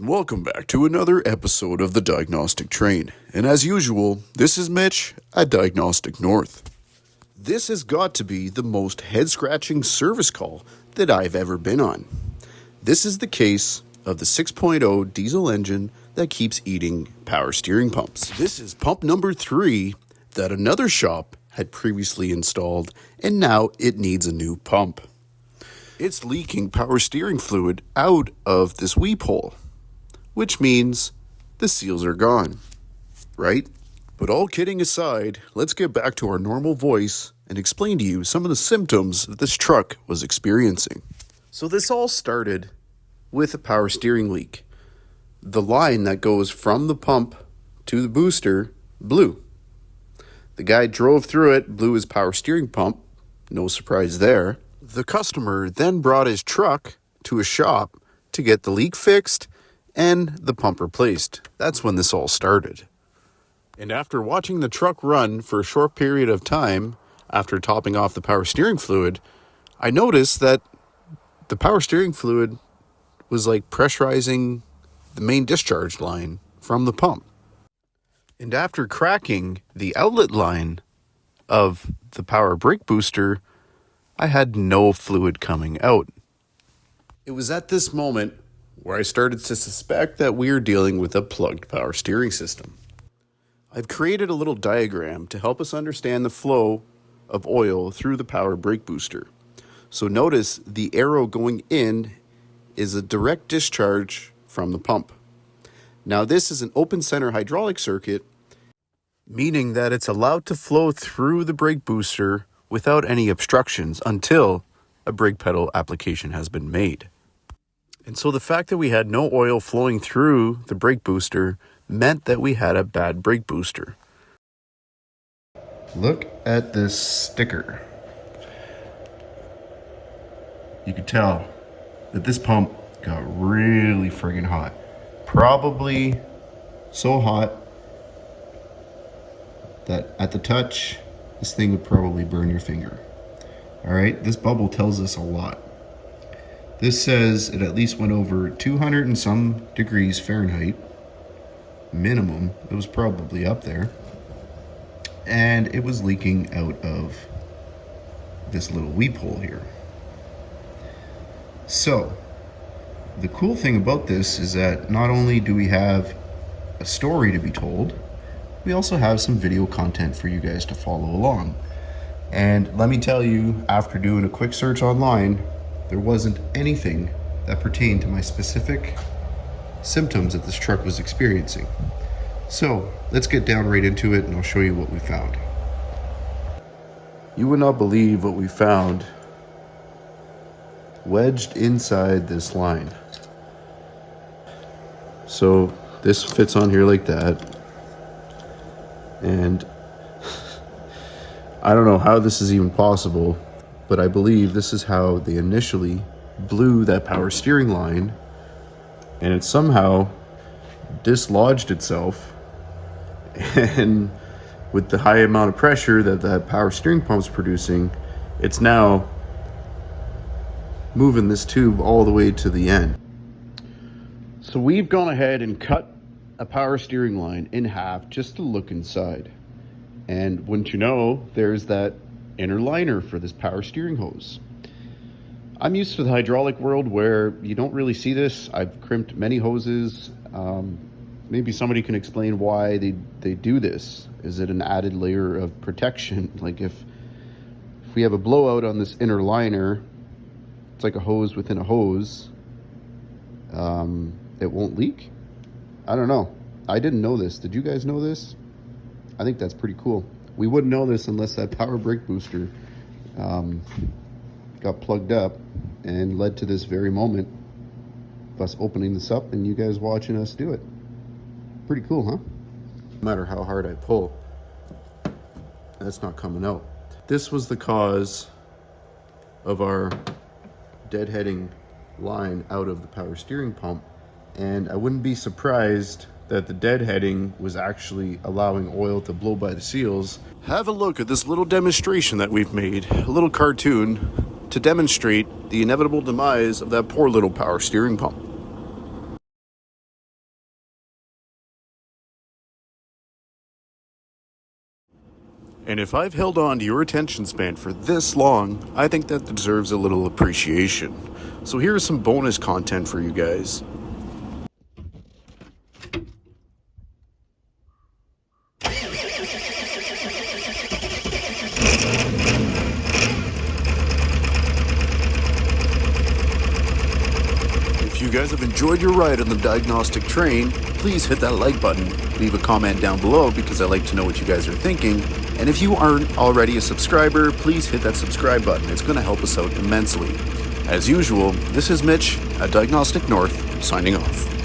Welcome back to another episode of the Diagnostic Train. And as usual, this is Mitch at Diagnostic North. This has got to be the most head-scratching service call that I've ever been on. This is the case of the 6.0 diesel engine that keeps eating power steering pumps. This is pump number 3 that another shop had previously installed, and now it needs a new pump. It's leaking power steering fluid out of this weep hole, which means the seals are gone, right? But all kidding aside, let's get back to our normal voice and explain to you some of the symptoms that this truck was experiencing. So this all started with a power steering leak. The line that goes from the pump to the booster blew. The guy drove through it, blew his power steering pump, no surprise there. The customer then brought his truck to a shop to get the leak fixed and the pump replaced. That's when this all started. And after watching the truck run for a short period of time, after topping off the power steering fluid, I noticed that the power steering fluid was like pressurizing the main discharge line from the pump. And after cracking the outlet line of the power brake booster, I had no fluid coming out. It was at this moment where I started to suspect that we are dealing with a plugged power steering system. I've created a little diagram to help us understand the flow of oil through the power brake booster. So notice the arrow going in is a direct discharge from the pump. Now this is an open center hydraulic circuit, meaning that it's allowed to flow through the brake booster without any obstructions until a brake pedal application has been made. And so the fact that we had no oil flowing through the brake booster meant that we had a bad brake booster. Look at this sticker. You could tell that this pump got really friggin' hot. Probably so hot that at the touch, this thing would probably burn your finger. All right, this bubble tells us a lot. This says it at least went over 200 and some degrees Fahrenheit, minimum. It was probably up there. And it was leaking out of this little weep hole here. So, the cool thing about this is that not only do we have a story to be told, we also have some video content for you guys to follow along. And let me tell you, after doing a quick search online, there wasn't anything that pertained to my specific symptoms that this truck was experiencing. So let's get down right into it and I'll show you what we found. You would not believe what we found wedged inside this line. So this fits on here like that. And I don't know how this is even possible, but I believe this is how they initially blew that power steering line, and it somehow dislodged itself, and with the high amount of pressure that that power steering pump's producing, it's now moving this tube all the way to the end. So we've gone ahead and cut a power steering line in half just to look inside. And wouldn't you know, there's that inner liner for this power steering hose. I'm used to the hydraulic world where you don't really see this. I've crimped many hoses. Maybe somebody can explain why they do this. Is it an added layer of protection? Like if we have a blowout on this inner liner, it's like a hose within a hose, it won't leak? I don't know. I didn't know this. Did you guys know this? I think that's pretty cool. We wouldn't know this unless that power brake booster got plugged up and led to this very moment of us opening this up and you guys watching us do it. Pretty cool, huh? No matter how hard I pull, that's not coming out. This was the cause of our deadheading line out of the power steering pump, and I wouldn't be surprised that the deadheading was actually allowing oil to blow by the seals. Have a look at this little demonstration that we've made, a little cartoon to demonstrate the inevitable demise of that poor little power steering pump. And if I've held on to your attention span for this long, I think that deserves a little appreciation. So here's some bonus content for you guys. If you guys have enjoyed your ride on the diagnostic train, please hit that like button, leave a comment down below because I like to know what you guys are thinking, and if you aren't already a subscriber, please hit that subscribe button. It's going to help us out immensely. As usual, this is Mitch at Diagnostic North, signing off.